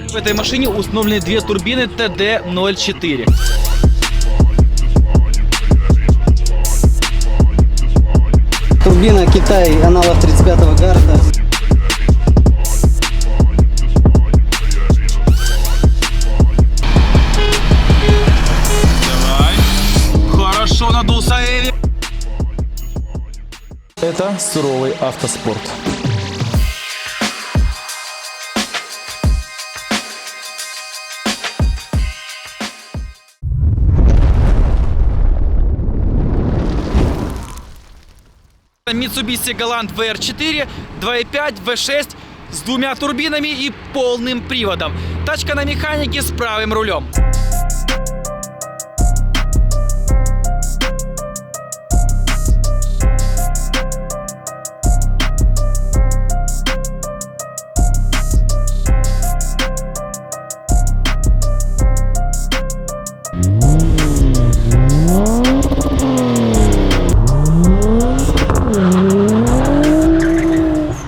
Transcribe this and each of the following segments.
В этой машине установлены две турбины TD04. Турбина Китай, аналог 35-го Гарта. Давай. Хорошо надулся Эви. Это суровый автоспорт. Mitsubishi Galant VR4 2.5 V6 с двумя турбинами и полным приводом. Тачка на механике с правым рулем.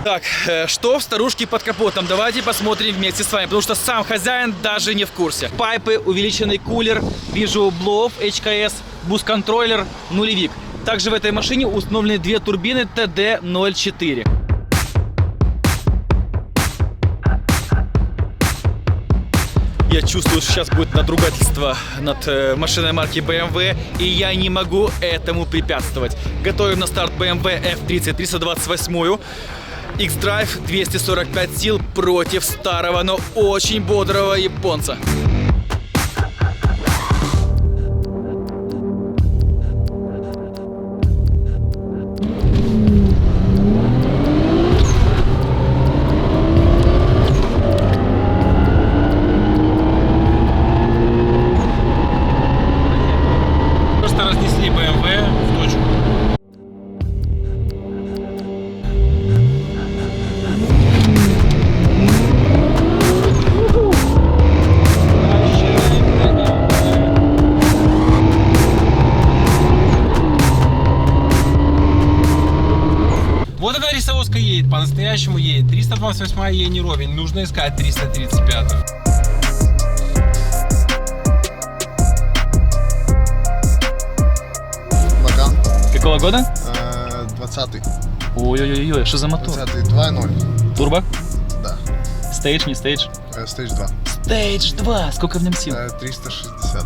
Так, что в старушке под капотом? Давайте посмотрим вместе с вами, потому что сам хозяин даже не в курсе. Пайпы, увеличенный кулер, вижу блоу HKS, буст-контроллер, нулевик. Также в этой машине установлены две турбины TD04. Я чувствую, что сейчас будет надругательство над машиной марки BMW, и я не могу этому препятствовать. Готовим на старт BMW F30 328. X-Drive 245 сил против старого, но очень бодрого японца. Просто разнесли BMW в точку. Вот эта рисовозка едет, по-настоящему едет. 328 ей не ровень, нужно искать 335. Баган. Какого года? 20-й. Ой-ой-ой, что за мотор? 20-й 2.0. Турбо? Да. Стейдж, не стейдж? Stage 2. Стейдж 2. Сколько в нем сил? 360.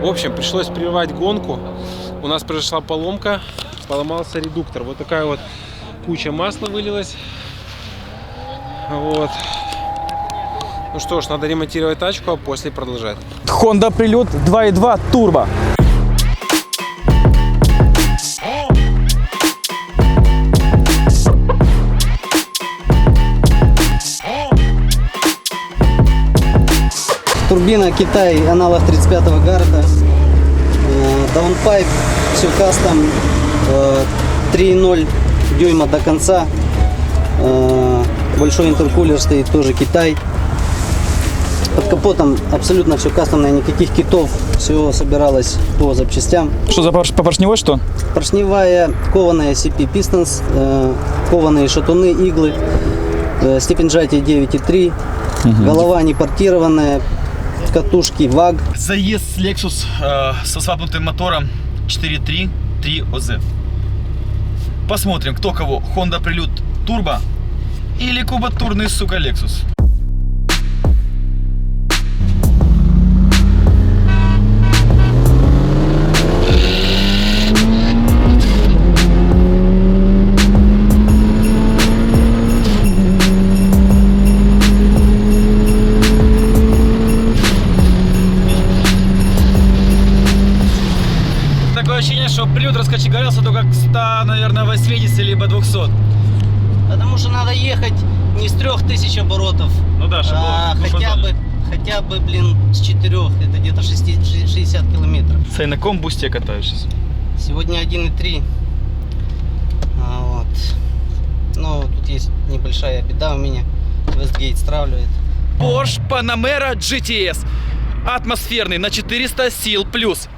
В общем, пришлось прервать гонку. У нас произошла поломка, поломался редуктор. Вот такая вот куча масла вылилась. Вот. Ну что ж, надо ремонтировать тачку, а после продолжать. Honda Prelude 2.2 турбо. Турбина Китай, аналог 35-го Гарта. Даунпайп, все кастом, 3.0 дюйма до конца. Большой интеркулер стоит, тоже Китай. Под капотом абсолютно все кастомное, никаких китов, все собиралось по запчастям. Что за по поршневой что? Поршневая, кованая CP Pistons, кованые шатуны, иглы, степень сжатия 9,3, голова не портированная, катушки VAG. Заезд с Lexus со свапнутым мотором 4.3 3OZ. Посмотрим, кто кого. Honda Prelude Turbo или кубатурный, сука, Lexus. Такое ощущение, что Prelude раскочегарился только к 100, наверное, 80 либо 200. Потому что надо ехать не с 3000 оборотов, Ну да, хотя бы, блин, с 4, это где-то 60 километров. Ты на каком бусте катаешься? Сегодня 1.3. Вот. Но тут есть небольшая беда у меня. Westgate стравливает. Porsche Panamera GTS. Атмосферный на 400 сил плюс.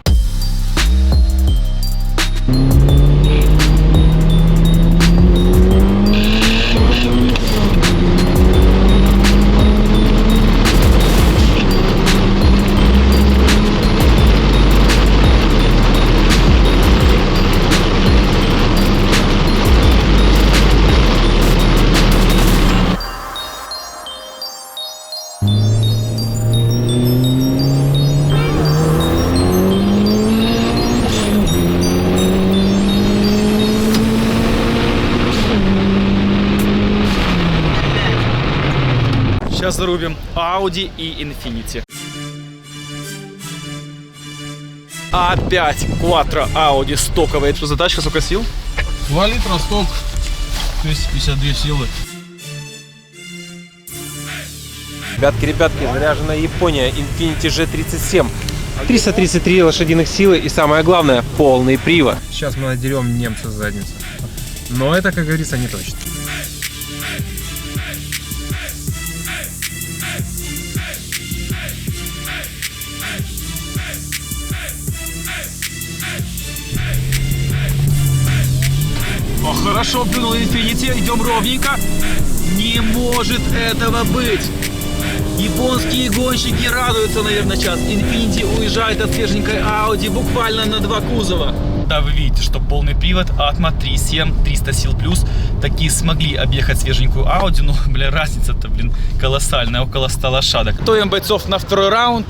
Сейчас зарубим Audi и Infiniti. Опять Quattro Audi стоковые. Что за тачка, сколько сил? 2 литра сток, 252 силы. Ребятки, заряжена Япония, Infiniti G37. 333 лошадиных силы и самое главное, полный привод. Сейчас мы надерем немца с задницы. Но это, как говорится, не точно. О, хорошо плюнул Infiniti, идем ровненько. Не может этого быть. Японские гонщики радуются, наверное, сейчас. Infiniti уезжает от свеженькой Audi буквально на 2 кузова. Да, вы видите, что полный привод Atmo 3.7, 300 сил плюс. Такие смогли объехать свеженькую Audi. Ну, бля, разница-то, блин, колоссальная, около 100 лошадок. Готовим бойцов на второй раунд.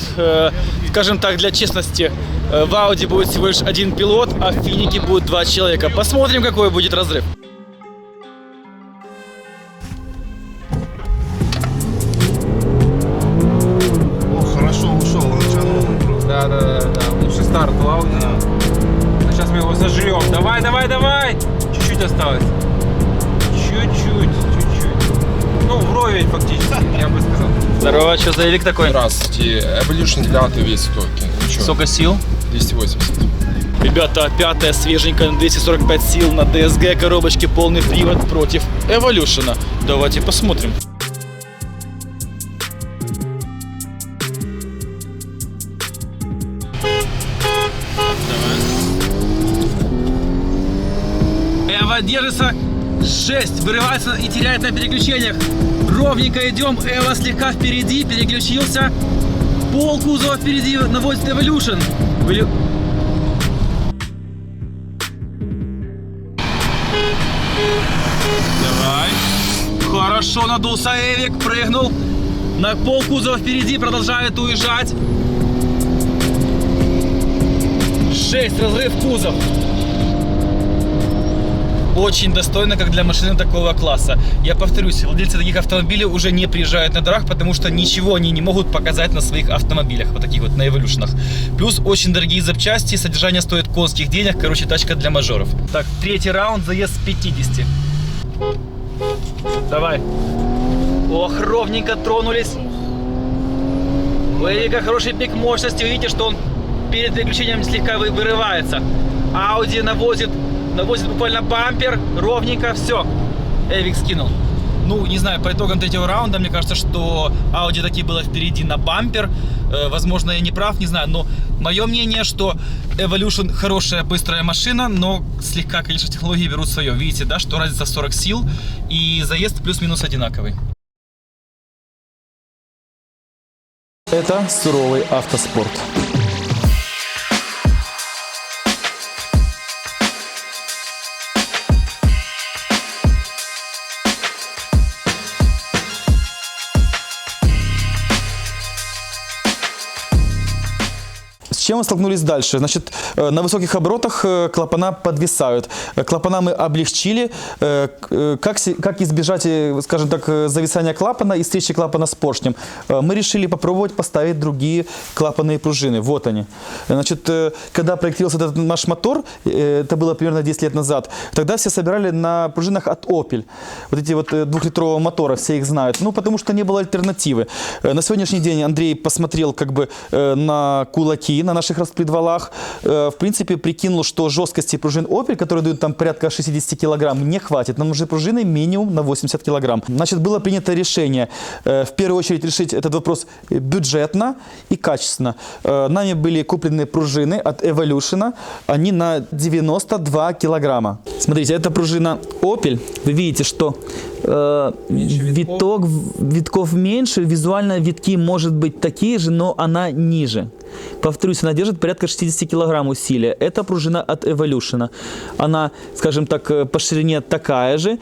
Скажем так, для честности, в Audi будет всего лишь 1 пилот, а в Финике будет 2 человека. Посмотрим, какой будет разрыв. О, хорошо ушел, он тянул. Да, лучший старт у Audi. Сейчас мы его сожрем. Давай! Чуть-чуть осталось. Чуть-чуть. Ну, вровень фактически, я бы сказал. Здорово, что за элик такой? Здравствуйте. Evolution 9 весь стоки. Ничего. Сколько сил? 280. Ребята, пятая свеженькая на 245 сил на DSG коробочке, полный привод против Evolution. Давайте посмотрим. Эва держится, жесть, вырывается и теряет на переключениях. Ровненько идем, Эва слегка впереди, переключился. Пол кузова впереди наводит Evolution. Давай. Хорошо надулся Эвик, прыгнул. На пол кузова впереди, продолжает уезжать. 6, разрыв кузов. Очень достойно, как для машины такого класса. Я повторюсь, владельцы таких автомобилей уже не приезжают на дорогах, потому что ничего они не могут показать на своих автомобилях, вот таких вот на Evolution'ах. Плюс очень дорогие запчасти, содержание стоит конских денег, короче, тачка для мажоров. Так, третий раунд, заезд с 50. Давай. Ох, ровненько тронулись. У Эвика хороший пик мощности, видите, что он перед переключением слегка вырывается. Audi наводит буквально бампер, ровненько, все. Эвик скинул. Ну, не знаю, по итогам третьего раунда, мне кажется, что Audi таки было впереди на бампер. Возможно, я не прав, не знаю, но мое мнение, что Evolution хорошая, быстрая машина, но слегка, конечно, технологии берут свое. Видите, да, что разница в 40 сил, и заезд плюс-минус одинаковый. Это суровый автоспорт. С чем мы столкнулись дальше? Значит, на высоких оборотах клапана подвисают. Клапана мы облегчили. Как избежать, скажем так, зависания клапана и встречи клапана с поршнем? Мы решили попробовать поставить другие клапанные пружины. Вот они. Значит, когда проектировался этот наш мотор, это было примерно 10 лет назад, тогда все собирали на пружинах от Opel. Вот эти вот 2-литрового мотора, все их знают. Ну, потому что не было альтернативы. На сегодняшний день Андрей посмотрел как бы на кулаки, на наших распредвалах. В принципе, прикинул, что жесткости пружин Opel, которые дают там порядка 60 килограмм, не хватит. Нам нужны пружины минимум на 80 килограмм. Значит, было принято решение в первую очередь решить этот вопрос бюджетно и качественно. Нами были куплены пружины от Evolution. Они на 92 килограмма. Смотрите, это пружина Opel. Вы видите, что витков меньше, визуально витки может быть такие же, но она ниже. Повторюсь, она держит порядка 60 килограмм усилия. Это пружина от Evolution. Она, скажем так, по ширине такая же.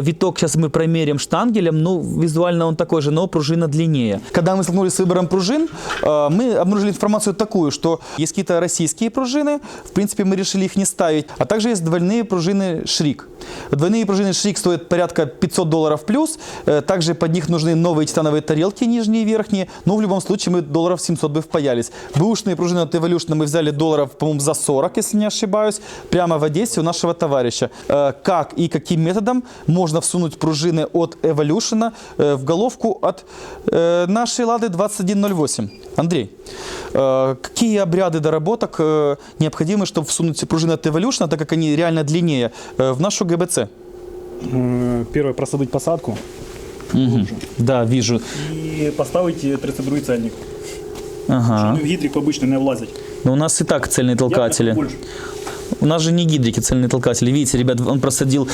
Виток сейчас мы промерим штангелем, ну, визуально он такой же, но пружина длиннее. Когда мы столкнулись с выбором пружин, мы обнаружили информацию такую, что есть какие-то российские пружины, в принципе, мы решили их не ставить, а также есть двойные пружины Шрик. Двойные пружины Шрик стоят порядка $500 плюс, также под них нужны новые титановые тарелки, нижние и верхние, но в любом случае мы $700 бы впаялись. Бэушные пружины от Evolution мы взяли $, по-моему, за 40, если не ошибаюсь, прямо в Одессе у нашего товарища. Как и каким методом можно всунуть пружины от Evolution в головку от нашей Лады 2108? Андрей, какие обряды доработок необходимы, чтобы всунуть пружины от Evolution, так как они реально длиннее, в нашу ГБЦ? Первое, просадить посадку. Да, вижу. І поставити 32-й цельник. Ага. Щоб в гідрик обычно не влазить. Но у нас и так цельные толкатели. Больше. У нас же не гидрики, цельные толкатели. Видите, ребят, он просадил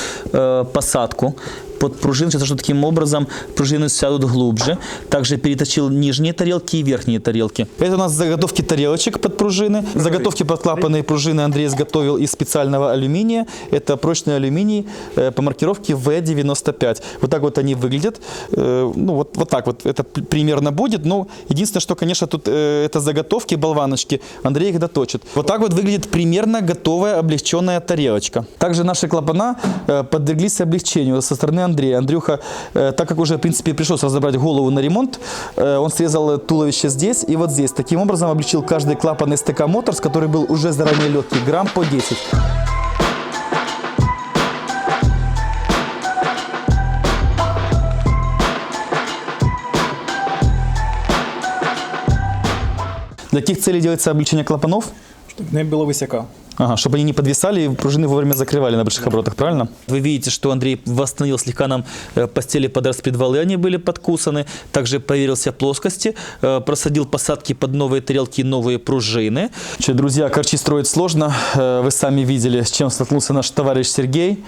посадку под пружины. Сейчас что таким образом пружины сядут глубже. Также переточил нижние тарелки и верхние тарелки. Это у нас заготовки тарелочек под пружины. Заготовки под клапанные пружины Андрей изготовил из специального алюминия. Это прочный алюминий по маркировке V95. Вот так вот они выглядят. Ну, вот так вот это примерно будет. Но единственное, что, конечно, тут это заготовки, болваночки. Андрей их доточит. Вот так вот выглядит примерно готовая облегченная тарелочка. Также наши клапана подверглись облегчению со стороны Андрея. Андрюха, так как уже, в принципе, пришлось разобрать голову на ремонт, он срезал туловище здесь и вот здесь. Таким образом облегчил каждый клапан СТК Motors, который был уже заранее легкий, грамм по 10. Для каких целей делается облегчение клапанов? Щоб не було висяка. Ага, чтобы они не подвисали и пружины вовремя закрывали на больших оборотах, правильно? Вы видите, что Андрей восстановил слегка нам постели под распредвалы, они были подкусаны. Также проверил все плоскости, просадил посадки под новые тарелки и новые пружины. Друзья, корчи строить сложно. Вы сами видели, с чем столкнулся наш товарищ Сергей.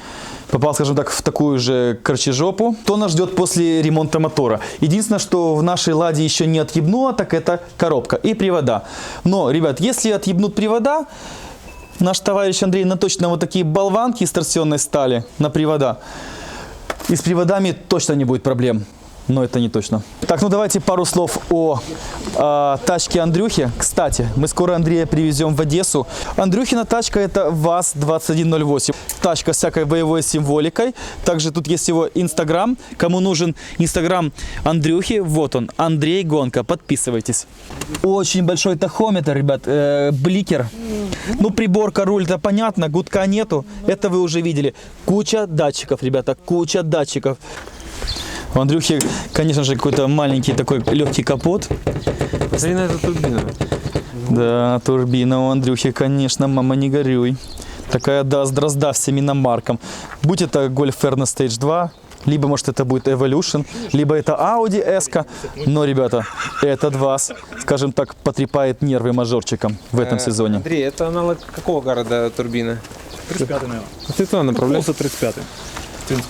Попал, скажем так, в такую же корчежопу. Что нас ждет после ремонта мотора? Единственное, что в нашей Ладе еще не отъебнуло, так это коробка и привода. Но, ребят, если отъебнут привода, наш товарищ Андрей наточит нам вот такие болванки из торсионной стали на привода. И с приводами точно не будет проблем. Но это не точно. Так, ну давайте пару слов о тачке Андрюхи. Кстати, мы скоро Андрея привезем в Одессу. Андрюхина тачка это ВАЗ-2108. Тачка с всякой боевой символикой. Также тут есть его Инстаграм. Кому нужен Инстаграм Андрюхи, вот он, Андрей Гонка. Подписывайтесь. Очень большой тахометр, ребят, бликер. Ну, приборка, руль, это понятно, гудка нету. Это вы уже видели. Куча датчиков, ребята, куча датчиков. У Андрюхи, конечно же, какой-то маленький такой легкий капот. Посмотри на эту турбину. Да, турбина у Андрюхи, конечно, мама не горюй. Такая, да, с дрозда всем иномаркам. Будь это Golf R Stage 2, либо, может, это будет Evolution, либо это Audi S-ка. Но, ребята, этот ВАЗ, скажем так, потрепает нервы мажорчикам в этом сезоне. Андрей, это аналог какого города турбины? 35-й, наверное. Ты туда направляй. Полоса 35-й.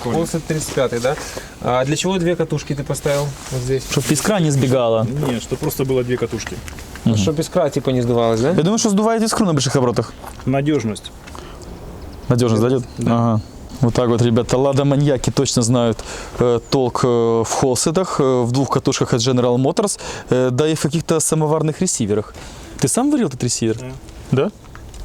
Полоса 35, да? А для чего две катушки ты поставил вот здесь? Чтобы искра не сбегала. Нет, что просто было две катушки. Чтобы искра типа не сдувалась, да? Я думаю, что сдувает искру на больших оборотах. Надежность. Надежность зайдет? Да. Ага. Вот так вот, ребята, Лада-маньяки точно знают толк в холсетах, в двух катушках от General Motors, да и в каких-то самоварных ресиверах. Ты сам варил этот ресивер? Да.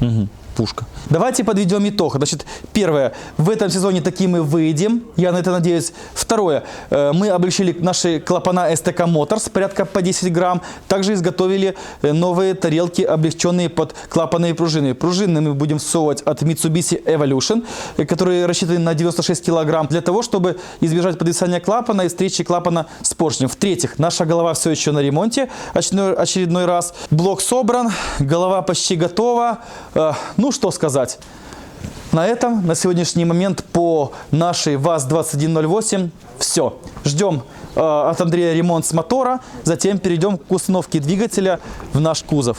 Да? Угу. пушка. Давайте подведем итог. Значит, первое, в этом сезоне таки мы выйдем, я на это надеюсь. Второе, мы облегчили наши клапана STK Motors, порядка по 10 грамм. Также изготовили новые тарелки, облегченные под клапаны и пружины. Пружины мы будем всовывать от Mitsubishi Evolution, которые рассчитаны на 96 килограмм, для того, чтобы избежать подвисания клапана и встречи клапана с поршнем. В-третьих, наша голова все еще на ремонте, очередной раз. Блок собран, голова почти готова. Ну, что сказать. На этом, на сегодняшний момент по нашей ВАЗ-2108 все. Ждем от Андрея ремонт с мотора, затем перейдем к установке двигателя в наш кузов.